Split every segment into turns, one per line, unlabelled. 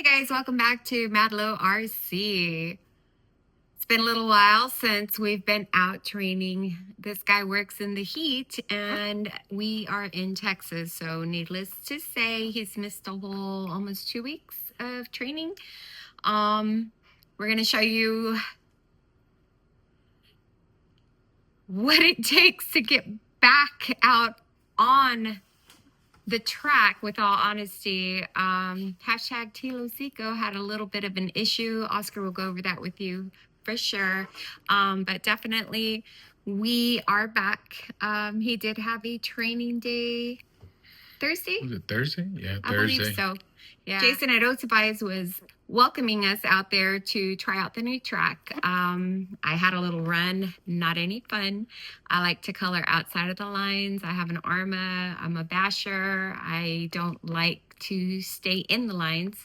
guys, welcome back to Madlow RC. It's been a little while since we've been out training. This guy works in the heat and we are in Texas. So needless to say, he's missed a whole almost 2 weeks of training. We're going to show you what it takes to get back out on the track, with all honesty. Hashtag Losi had a little bit of an issue. Oscar will go over that with you for sure. But definitely we are back. He did have a training day Thursday.
Was it Thursday? Yeah,
I believe so. Yeah. Jason at Otobias was welcoming us out there to try out the new track. I had a little run, not any fun. I like to color outside of the lines. I have an Arma. I'm a basher. I don't like to stay in the lines.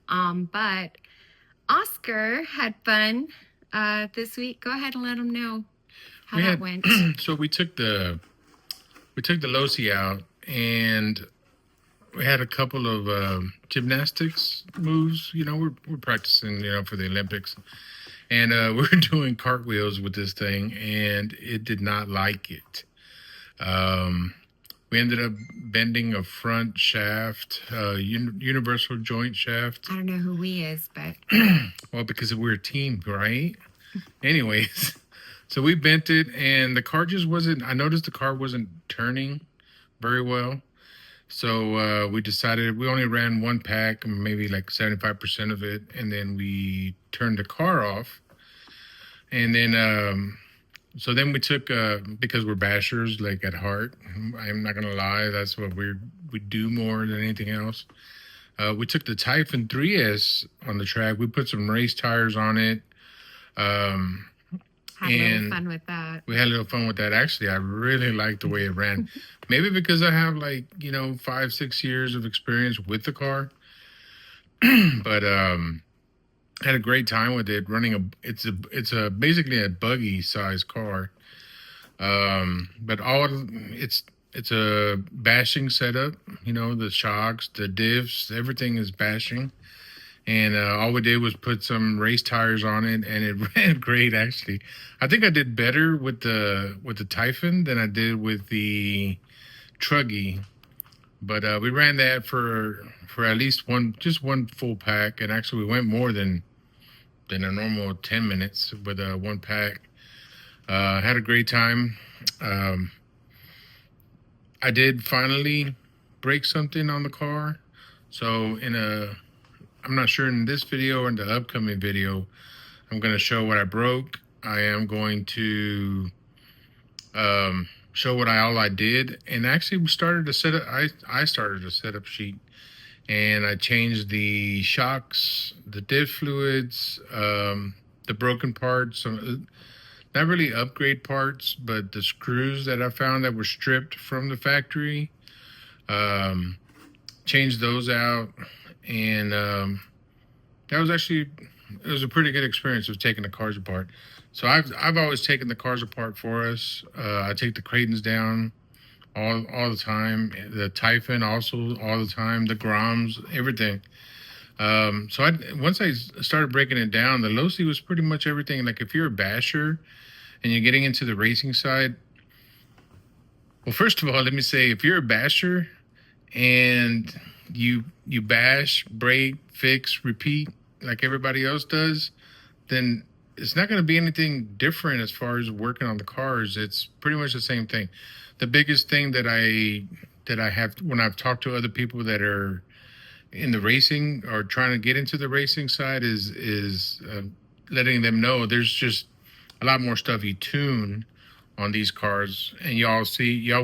But Oscar had fun this week. Go ahead and let him know how that went.
So we took the Losi out, and we had a couple of gymnastics moves. You know, we're practicing, for the Olympics, and we were doing cartwheels with this thing, and it did not like it. We ended up bending a front shaft, universal joint shaft.
I don't know who we is, but
well, because we're a team, right? Anyways, so we bent it, and the car just wasn't. I noticed the car wasn't turning very well. So we decided we only ran one pack, maybe like 75% of it, and then we turned the car off. And then, so then we took, because we're bashers, like at heart, I'm not gonna lie, that's what we do more than anything else. We took the Typhon 3S on the track. We put some race tires on it.
Had a little fun with that.
We had a little fun with that. Actually, I really liked the way it ran. Maybe because I have 5-6 years of experience with the car. But had a great time with it. Running it's basically a buggy size car. But it's a bashing setup. The shocks, the diffs, everything is bashing. And all we did was put some race tires on it, and it ran great. Actually, I think I did better with the Typhon than I did with the Truggy. But we ran that for at least one full pack, and actually we went more than a normal 10 minutes with one pack. Had a great time. I did finally break something on the car, so I'm not sure in this video or in the upcoming video, I'm going to show what I broke. I am going to show all I did. And actually we started to set up, I started a setup sheet, and I changed the shocks, the diff fluids, the broken parts, not really upgrade parts, but the screws that I found that were stripped from the factory, changed those out. And that was it was a pretty good experience of taking the cars apart. So I've always taken the cars apart for us. I take the Creightons down all the time. The Typhon also all the time. The Groms, everything. So once I started breaking it down, the Losi was pretty much everything. Like if you're a basher and you're getting into the racing side, well, first of all, let me say, if you're a basher and you bash, break, fix, repeat like everybody else does, then it's not going to be anything different as far as working on the cars. It's pretty much the same thing. The biggest thing that I have when I've talked to other people that are in the racing or trying to get into the racing side is letting them know there's just a lot more stuff you tune on these cars, and y'all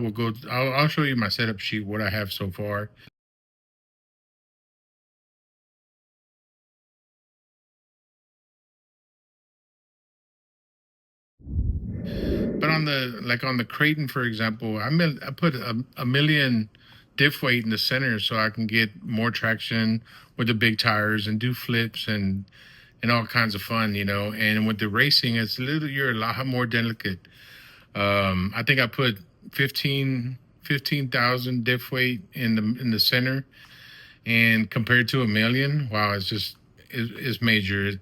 will go. I'll show you my setup sheet, what I have so far. But on the Creighton, for example, I put a million diff weight in the center so I can get more traction with the big tires and do flips and all kinds of fun, And with the racing, you're a lot more delicate. I think I put 15,000 diff weight in the center, And compared to a million, wow, it's major.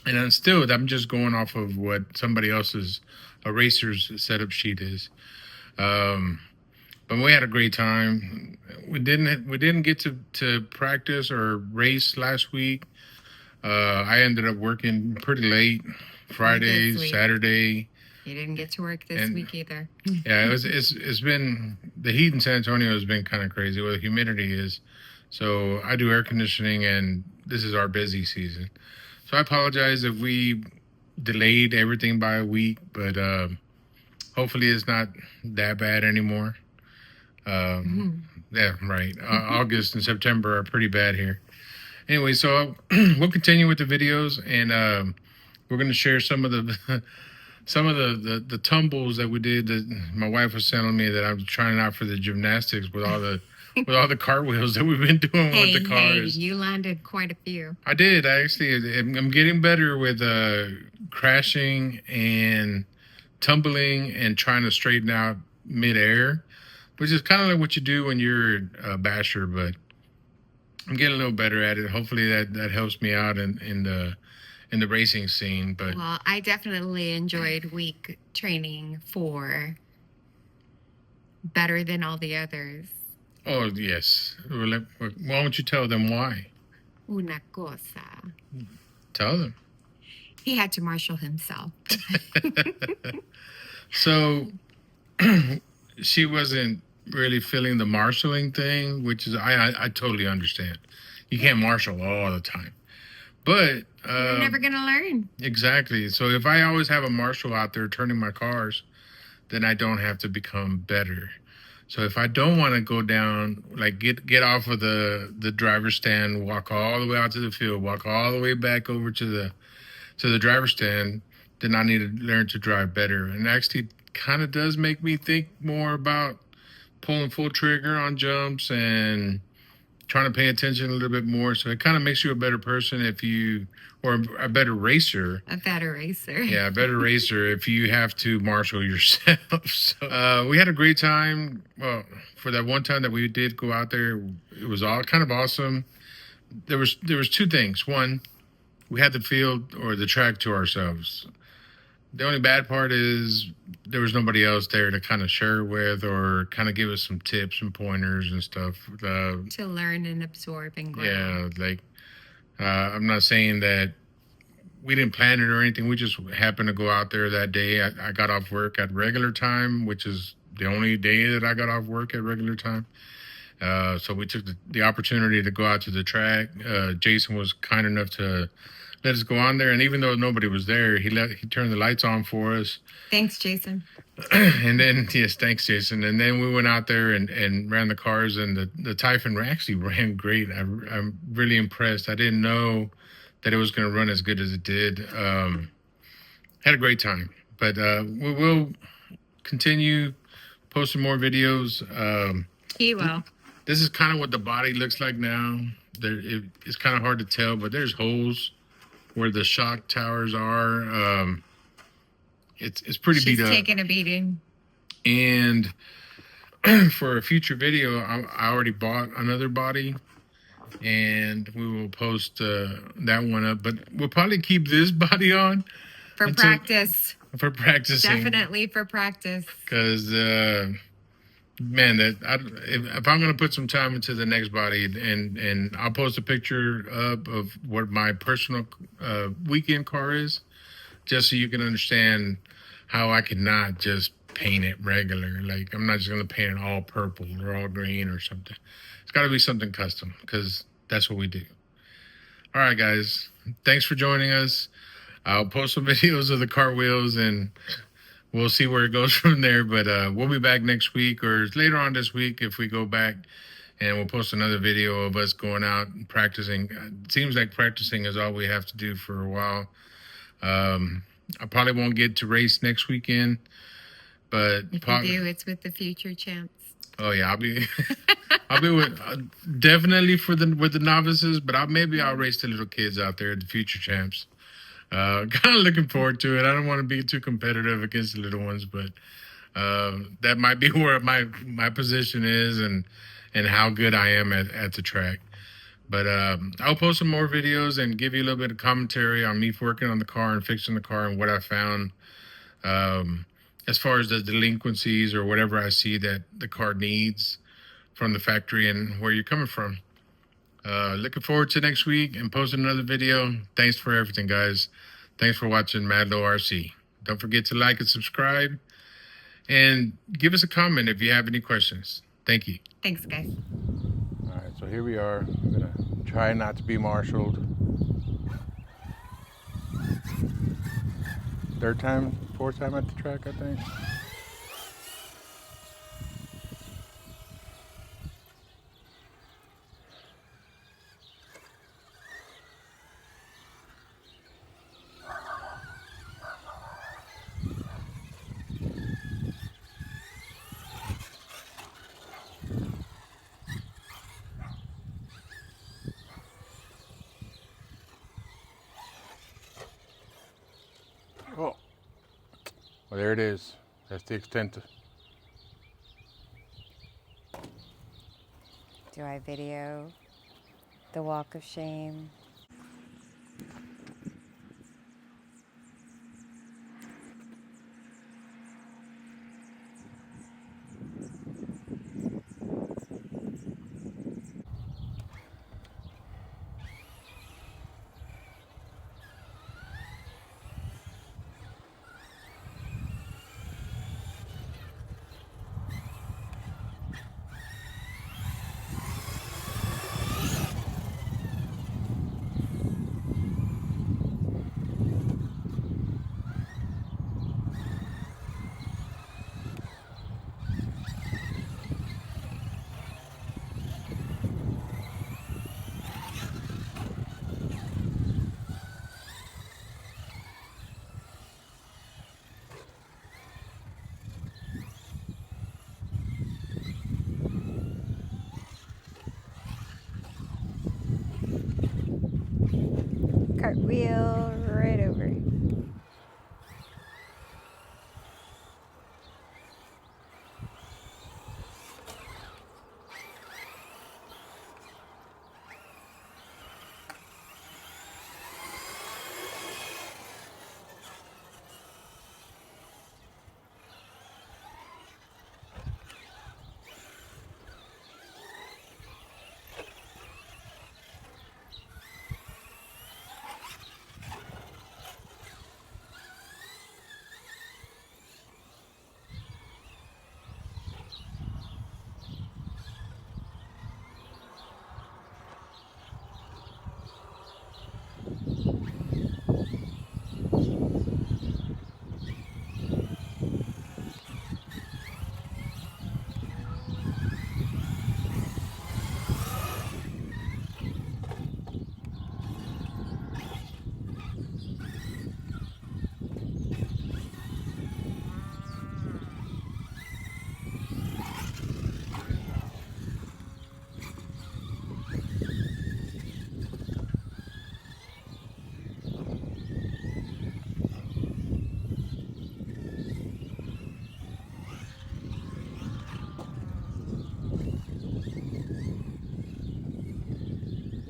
And then still, I'm just going off of what somebody else's a racer's setup sheet is. Um, but we had a great time. We didn't get to practice or race last week. I ended up working pretty late, Friday, Saturday.
You didn't get to work this week either.
Yeah, it's been the heat in San Antonio has been kind of crazy. Where the humidity is, so I do air conditioning, and this is our busy season. So I apologize if we delayed everything by a week, but hopefully it's not that bad anymore. Yeah, right. August and September are pretty bad here. Anyway, so we'll continue with the videos, and we're going to share some of the the tumbles that we did. That my wife was telling me that I'm trying out for the gymnastics with all the cartwheels that we've been doing with the cars.
Hey, you landed quite a few.
I did. I'm getting better with crashing and tumbling and trying to straighten out midair, which is kind of like what you do when you're a basher, but I'm getting a little better at it. Hopefully that helps me out in the racing scene. But
well, I definitely enjoyed week training for better than all the others.
Oh yes. Why don't you tell them why?
Una cosa.
Tell them.
He had to marshal himself.
So she wasn't really feeling the marshaling thing, which is I totally understand. You can't marshal all the time, but
you're never gonna learn.
Exactly. So if I always have a marshal out there turning my cars, then I don't have to become better. So if I don't want to go down, like get off of the driver's stand, walk all the way out to the field, walk all the way back over to the driver's stand, then I need to learn to drive better. And actually kind of does make me think more about pulling full trigger on jumps and trying to pay attention a little bit more. So it kind of makes you a better person or a better racer.
A better racer.
Yeah, a better racer if you have to marshal yourself. So we had a great time. Well, for that one time that we did go out there, it was all kind of awesome. There was two things. One, we had the field or the track to ourselves. The only bad part is there was nobody else there to kind of share with or kind of give us some tips and pointers and stuff.
To learn and absorb and grow.
Yeah, like I'm not saying that we didn't plan it or anything. We just happened to go out there that day. I got off work at regular time, which is the only day that I got off work at regular time. So we took the opportunity to go out to the track. Jason was kind enough to let us go on there, and even though nobody was there, he turned the lights on for us.
Thanks, Jason.
And then thanks, Jason. And then we went out there and ran the cars, and the Typhon actually ran great. I'm really impressed. I didn't know that it was going to run as good as it did. Had a great time, but we will continue posting more videos.
He will.
This is kind of what the body looks like now. It's kind of hard to tell, but there's holes where the shock towers are. It's pretty beat up.
She's taking a beating.
And for a future video, I already bought another body, and we will post that one up. But we'll probably keep this body on
for practice.
For practicing,
definitely for practice.
Because man, if I'm gonna put some time into the next body, and I'll post a picture up of what my personal weekend car is, just so you can understand how I cannot just paint it regular. Like I'm not just gonna paint it all purple or all green or something. It's got to be something custom because that's what we do. All right, guys, thanks for joining us. I'll post some videos of the cartwheels and we'll see where it goes from there. But we'll be back next week or later on this week if we go back, and we'll post another video of us going out and practicing. It seems like practicing is all we have to do for a while. I probably won't get to race next weekend, but
if you do, it's with the future champs.
Oh yeah, I'll be with definitely with the novices, but maybe I'll race the little kids out there, the future champs. Kind of looking forward to it. I don't want to be too competitive against the little ones, but that might be where my position is, and and how good I am at the track. But I'll post some more videos and give you a little bit of commentary on me working on the car and fixing the car and what I found as far as the delinquencies or whatever I see that the car needs from the factory and where you're coming from. Looking forward to next week and posting another video. Thanks for everything, guys. Thanks for watching Madlow RC. Don't forget to like and subscribe and give us a comment if you have any questions. Thank you.
Thanks, guys.
All right, so here we are. I'm gonna try not to be marshaled. Fourth time at the track, I think. Oh, well, there it is. That's the extent of.
Do I video the walk of shame? Cartwheel right over.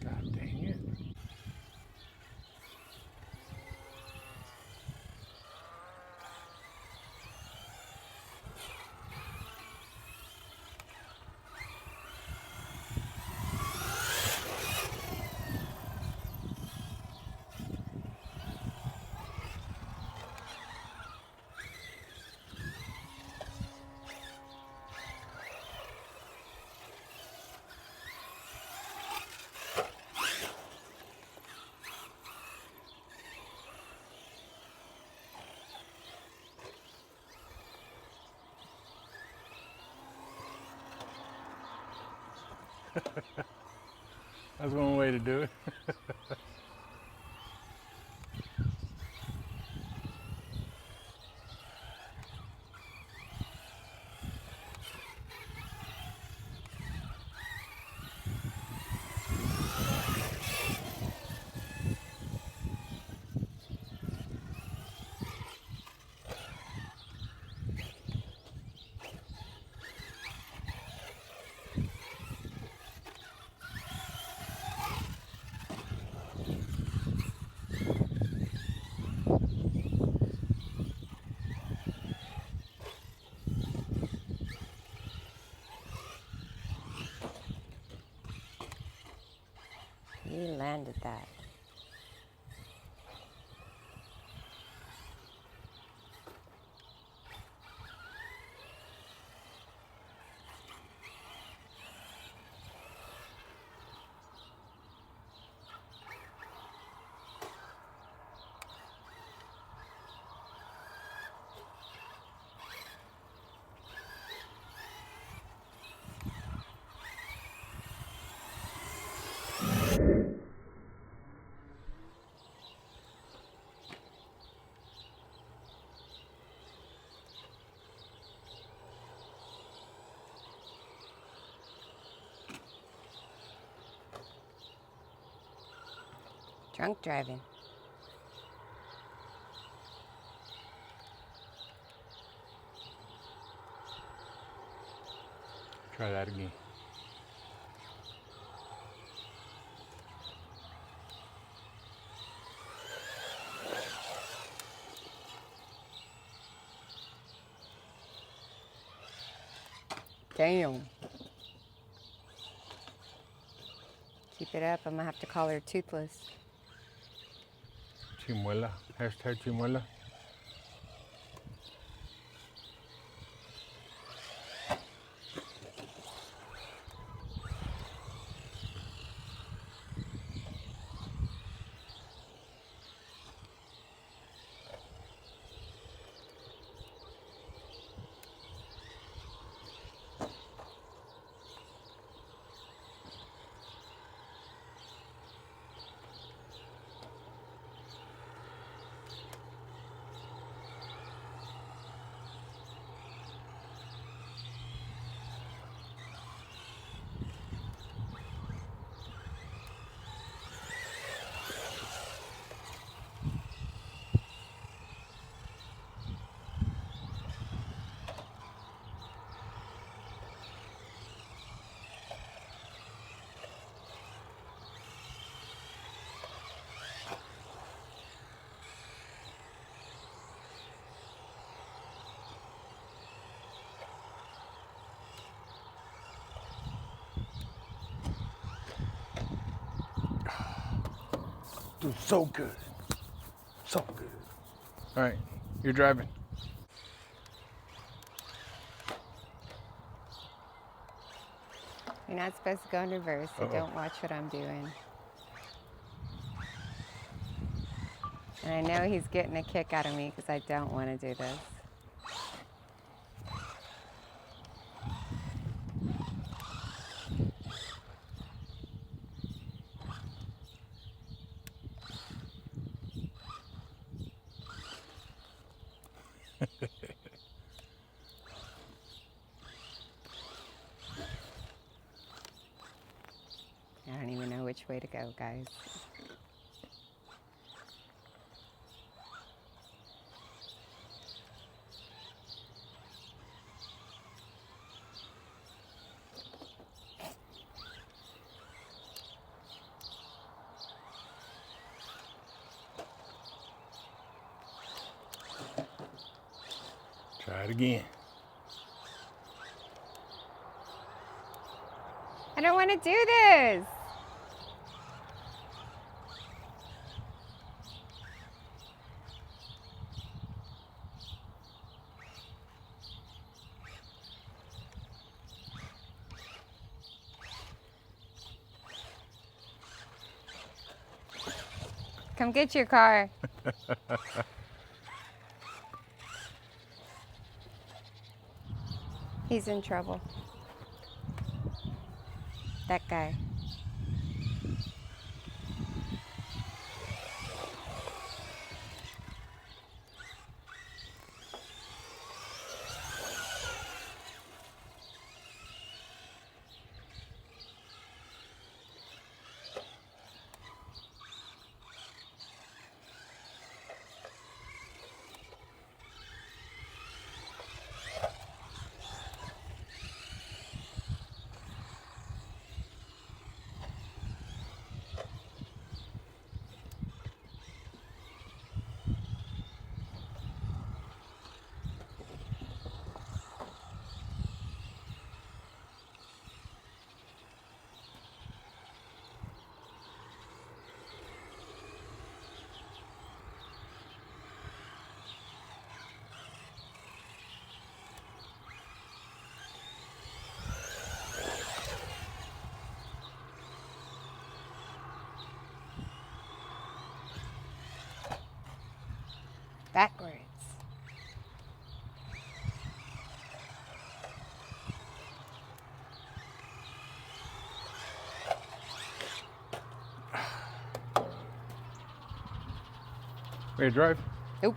God dang it. That's one way to do it.
He landed that. Drunk driving.
Try that again.
Damn. Keep it up. I'm gonna have to call her toothless.
Chimuela. Hashtag Chimuela. Dude, so good. So good. All right, you're driving.
You're not supposed to go in reverse, so don't watch what I'm doing. And I know he's getting a kick out of me because I don't want to do this. I don't even know which way to go, guys.
Try it again.
I don't want to do this. Come get your car. He's in trouble. That guy. Backwards.
Ready to drive?
Nope.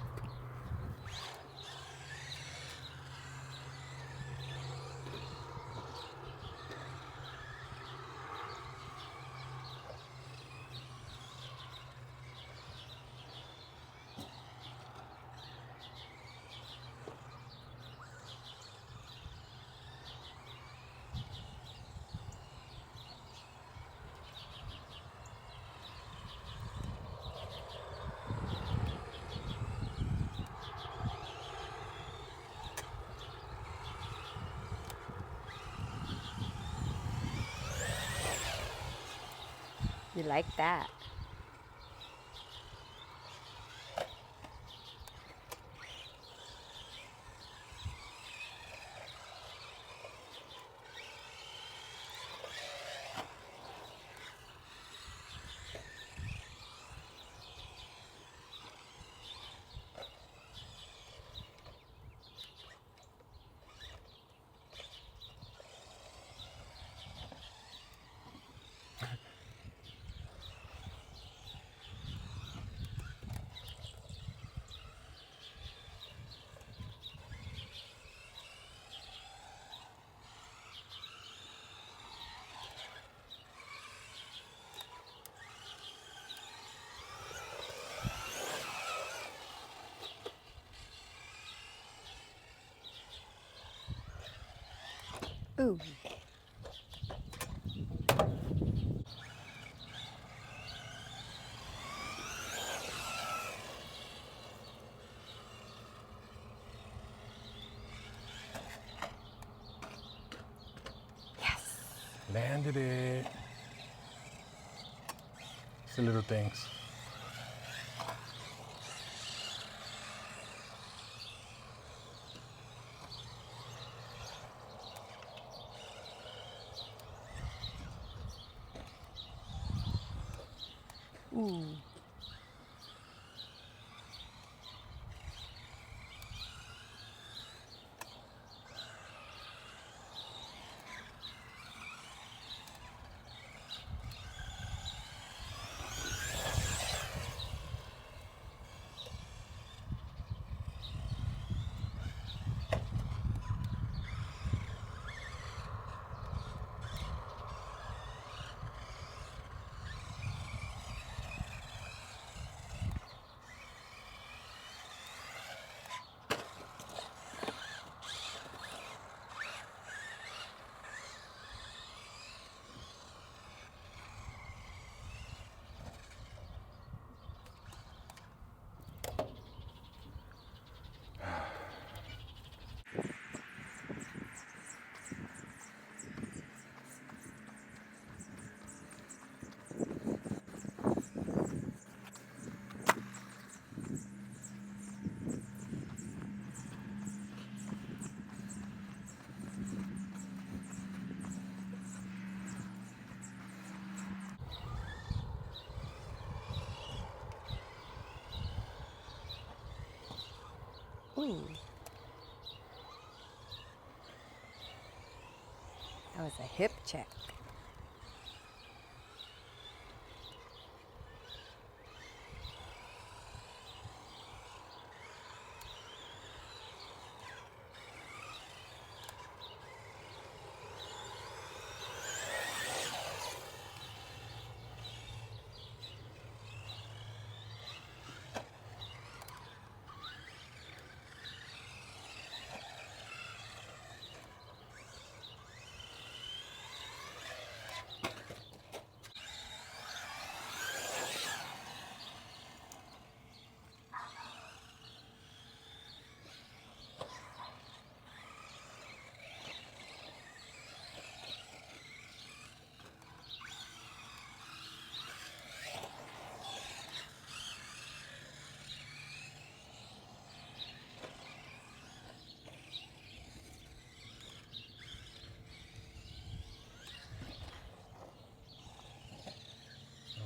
You like that? Ooh. Yes.
Landed it. It's the little things.
Ooh. Ooh. That was a hip check.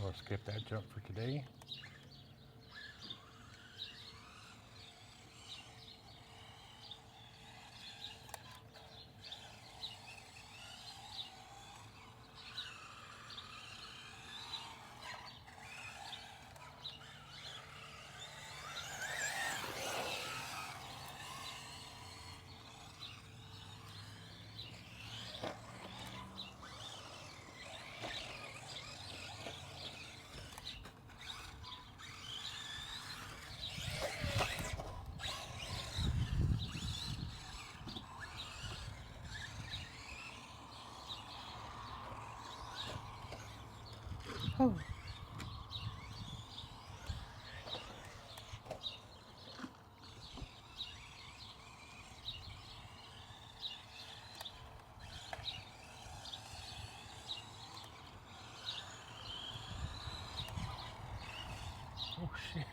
I'll skip that jump for today.
Oh.
Oh shit.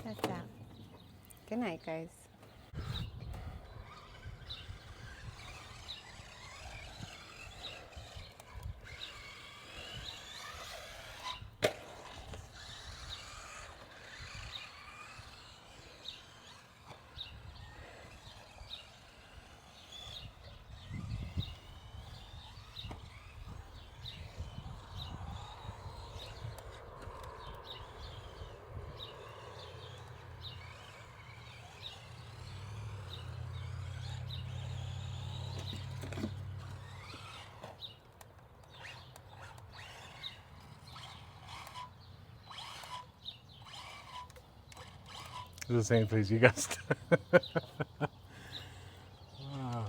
That's out. Good night, guys.
It's the same place you guys. Wow.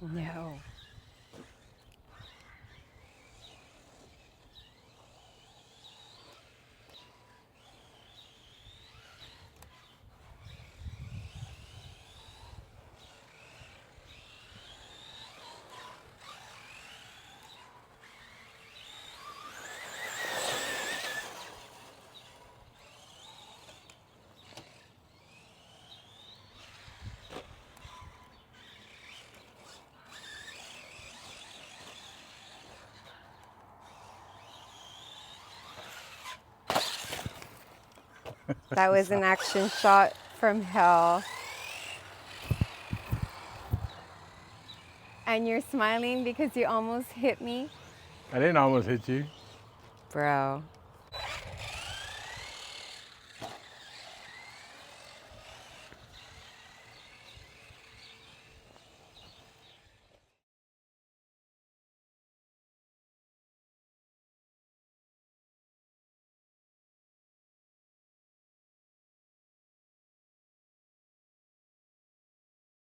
No. That was an action shot from hell. And you're smiling because you almost hit me?
I didn't almost hit you.
Bro.